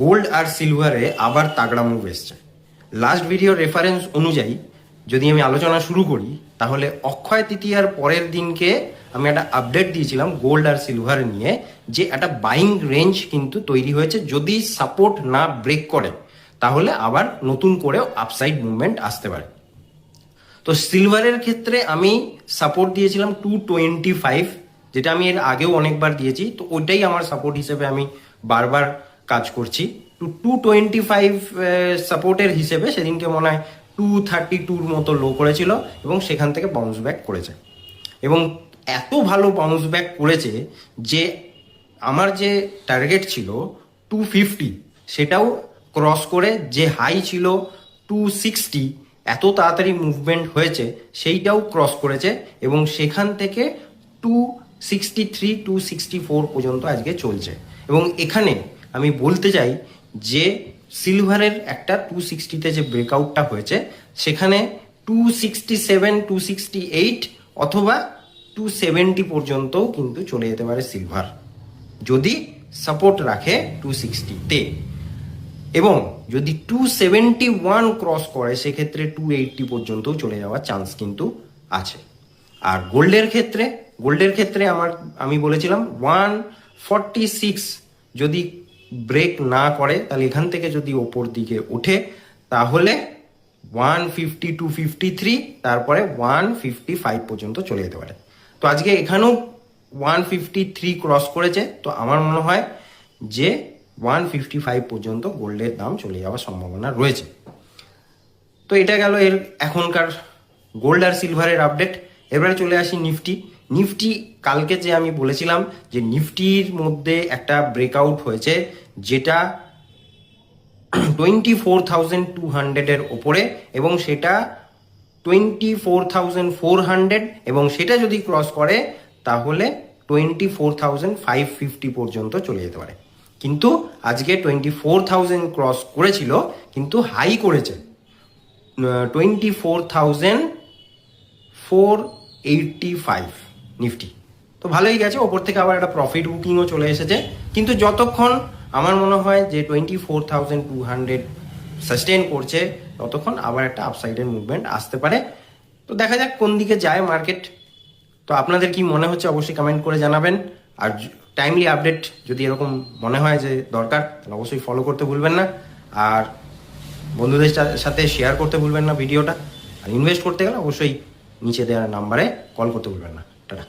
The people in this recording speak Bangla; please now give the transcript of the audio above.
গোল্ড আর সিলভারে আবার তাগড়া মুভ এসছে। লাস্ট ভিডিও রেফারেন্স অনুযায়ী যদি আমি আলোচনা শুরু করি, তাহলে অক্ষয় তৃতীয়ার পরের দিনকে আমি একটা আপডেট দিয়েছিলাম গোল্ড আর সিলভার নিয়ে, যে একটা বাইং রেঞ্জ কিন্তু তৈরি হয়েছে। যদি সাপোর্ট না ব্রেক করে তাহলে আবার নতুন করে আপসাইড মুভমেন্ট আসতে পারে। তো সিলভারের ক্ষেত্রে আমি সাপোর্ট দিয়েছিলাম 225, যেটা আমি এর আগেও অনেকবার দিয়েছি। তো ওইটাই আমার সাপোর্ট হিসেবে আমি বারবার কাজ করছি। 225 সাপোর্টের হিসেবে সেদিনকে মনে হয় 232 মতো লো করেছিল এবং সেখান থেকে বাউন্স ব্যাক করেছে, এবং এত ভালো বাউন্স ব্যাক করেছে যে আমার যে টার্গেট ছিল 250 সেটাও ক্রস করে, যে হাই ছিল 260, এত তাড়াতাড়ি মুভমেন্ট হয়েছে সেইটাও ক্রস করেছে, এবং সেখান থেকে 263 264 পর্যন্ত আজকে চলছে। এবং এখানে আমি বলতে চাই যে সিলভারের একটা 260-তে যে ব্রেকআউটটা হয়েছে, সেখানে 267 268 অথবা 270 পর্যন্তও কিন্তু চলে যেতে পারে সিলভার, যদি সাপোর্ট রাখে 260-তে। এবং যদি 271 ক্রস করে সেক্ষেত্রে 280 পর্যন্তও চলে যাওয়ার চান্স কিন্তু আছে। আর গোল্ডের ক্ষেত্রে আমি বলেছিলাম 146 যদি ব্রেক না করে, তাহলে এখান থেকে যদি ওপর দিকে ওঠে তাহলে 150 253, তারপরে 155 পর্যন্ত চলে যেতে পারে। তো আজকে এখানেও 153 ক্রস করেছে, তো আমার মনে হয় যে 155 পর্যন্ত গোল্ডের দাম চলে যাওয়ার সম্ভাবনা রয়েছে। তো এটা গেল এর এখনকার গোল্ড আর সিলভারের আপডেট। এবারে চলে আসি নিফটি। কালকে যে আমি বলেছিলাম যে নিফটির মধ্যে একটা ব্রেকআউট হয়েছে, যেটা 24,200-এর ওপরে, এবং সেটা 24,400, এবং সেটা যদি ক্রস করে তাহলে 24,550 পর্যন্ত চলে যেতে পারে। কিন্তু আজকে 24,000 ক্রস করেছিল, কিন্তু হাই করেছে 24,485 নিফটি। তো ভালোই গেছে, ওপর থেকে আবার একটা প্রফিট বুকিংও চলে এসেছে। কিন্তু যতক্ষণ আমার মনে হয় যে 24,200 সাস্টেন করছে, ততক্ষণ আবার একটা আপসাইডের মুভমেন্ট আসতে পারে। তো দেখা যাক কোন দিকে যায় মার্কেট। তো আপনাদের কি মনে হচ্ছে অবশ্যই কমেন্ট করে জানাবেন। আর টাইমলি আপডেট যদি এরকম মনে হয় যে দরকার, তাহলে অবশ্যই ফলো করতে ভুলবেন না, আর বন্ধুদের সাথে শেয়ার করতে ভুলবেন না ভিডিওটা। আর ইনভেস্ট করতে গেলে অবশ্যই নিচে দেওয়া নাম্বারে কল করতে ভুলবেন না। টাটা।